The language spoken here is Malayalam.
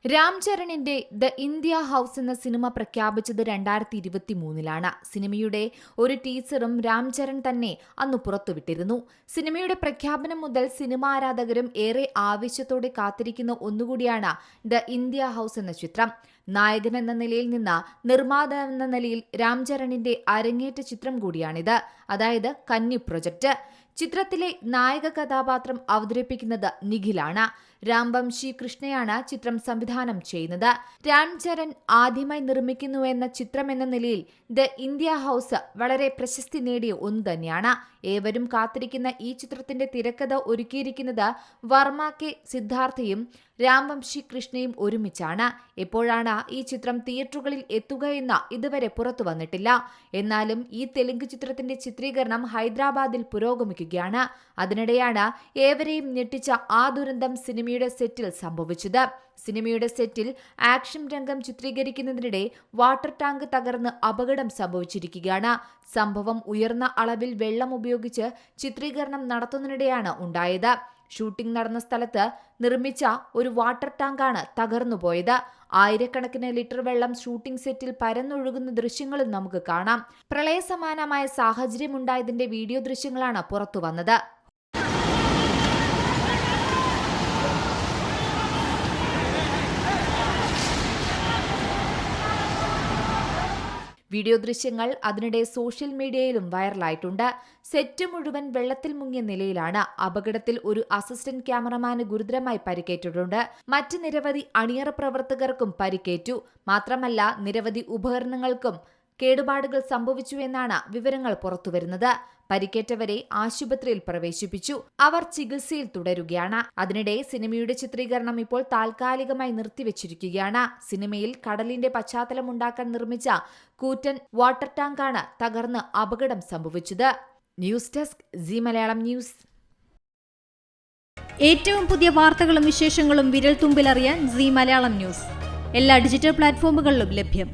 രാം ചരണിന്റെ ദ ഇന്ത്യ ഹൌസ് എന്ന സിനിമ പ്രഖ്യാപിച്ചത് 2023-ലാണ്. സിനിമയുടെ ഒരു ടീസറും രാം ചരൺ തന്നെ അന്ന് പുറത്തുവിട്ടിരുന്നു. സിനിമയുടെ പ്രഖ്യാപനം മുതൽ സിനിമാ ആരാധകരും ഏറെ ആവേശത്തോടെ കാത്തിരിക്കുന്ന ഒന്നുകൂടിയാണ് ദ ഇന്ത്യ ഹൌസ് എന്ന ചിത്രം. നായകൻ എന്ന നിലയിൽ നിന്ന് നിർമ്മാതാവ് എന്ന നിലയിൽ രാം ചരണിന്റെ അരങ്ങേറ്റ ചിത്രം കൂടിയാണിത്. അതായത് കന്നി പ്രൊജക്ട്. ചിത്രത്തിലെ നായക കഥാപാത്രം അവതരിപ്പിക്കുന്നത് നിഖിലാണ്. രാംവംശി കൃഷ്ണയാണ് ചിത്രം സംവിധാനം ചെയ്യുന്നത്. രാം ചരൺ ആദ്യമായി നിർമ്മിക്കുന്നുവെന്ന ചിത്രം എന്ന നിലയിൽ ദ ഇന്ത്യ ഹൌസ് വളരെ പ്രശസ്തി നേടിയ ഒന്ന് തന്നെയാണ്. ഏവരും കാത്തിരിക്കുന്ന ഈ ചിത്രത്തിന്റെ തിരക്കഥ ഒരുക്കിയിരിക്കുന്നത് വർമ്മ കെ സിദ്ധാർത്ഥയും രാംവംശി കൃഷ്ണയും ഒരുമിച്ചാണ്. എപ്പോഴാണ് ഈ ചിത്രം തിയേറ്ററുകളിൽ എത്തുകയെന്ന് ഇതുവരെ പുറത്തു വന്നിട്ടില്ല. എന്നാലും ഈ തെലുങ്ക് ചിത്രത്തിന്റെ ചിത്രീകരണം ഹൈദരാബാദിൽ പുരോഗമിക്കുകയാണ്. അതിനിടെയാണ് ഏവരെയും ഞെട്ടിച്ച ആ ദുരന്തം സിനിമയുടെ സെറ്റിൽ സംഭവിച്ചത്. സിനിമയുടെ സെറ്റിൽ ആക്ഷൻ രംഗം ചിത്രീകരിക്കുന്നതിനിടെ വാട്ടർ ടാങ്ക് തകർന്ന് അപകടം സംഭവിച്ചിരിക്കുകയാണ്. സംഭവം ഉയർന്ന അളവിൽ വെള്ളം ഉപയോഗിച്ച് ചിത്രീകരണം നടത്തുന്നതിനിടെയാണ് ഉണ്ടായത്. ഷൂട്ടിംഗ് നടന്ന സ്ഥലത്ത് നിർമ്മിച്ച ഒരു വാട്ടർ ടാങ്കാണ് തകർന്നുപോയത്. ആയിരക്കണക്കിന് ലിറ്റർ വെള്ളം ഷൂട്ടിംഗ് സെറ്റിൽ പരന്നൊഴുകുന്ന ദൃശ്യങ്ങളും നമുക്ക് കാണാം. പ്രളയസമാനമായ സാഹചര്യമുണ്ടായതിന്റെ വീഡിയോ ദൃശ്യങ്ങളാണ് പുറത്തുവന്നത്. വീഡിയോ ദൃശ്യങ്ങൾ അതിനിടെ സോഷ്യൽ മീഡിയയിലും വൈറലായിട്ടുണ്ട്. സെറ്റ് മുഴുവൻ വെള്ളത്തിൽ മുങ്ങിയ നിലയിലാണ്. അപകടത്തിൽ ഒരു അസിസ്റ്റന്റ് ക്യാമറമാന് ഗുരുതരമായി പരിക്കേറ്റിട്ടുണ്ട്. മറ്റ് നിരവധി അണിയറ പ്രവർത്തകർക്കും പരിക്കേറ്റു. മാത്രമല്ല നിരവധി ഉപകരണങ്ങൾക്കും കേടുപാടുകൾ സംഭവിച്ചുവെന്നാണ് വിവരങ്ങൾ പുറത്തുവരുന്നത്. പരിക്കേറ്റവരെ ആശുപത്രിയിൽ പ്രവേശിപ്പിച്ചു. അവർ ചികിത്സയിൽ തുടരുകയാണ്. അതിനിടെ സിനിമയുടെ ചിത്രീകരണം ഇപ്പോൾ താൽക്കാലികമായി നിർത്തിവച്ചിരിക്കുകയാണ്. സിനിമയിൽ കടലിന്റെ പശ്ചാത്തലമുണ്ടാക്കാൻ നിർമ്മിച്ച കൂറ്റൻ വാട്ടർ ടാങ്കാണ് തകർന്ന് അപകടം സംഭവിച്ചത്. News desk C Malayalam news. ഏറ്റവും പുതിയ വാർത്തകളും വിശേഷങ്ങളും വിരൽ തുമ്പിലറിയാൻ സി മലയാളം ന്യൂസ് എല്ലാ ഡിജിറ്റൽ പ്ലാറ്റ്ഫോമുകളിലും ലഭ്യം.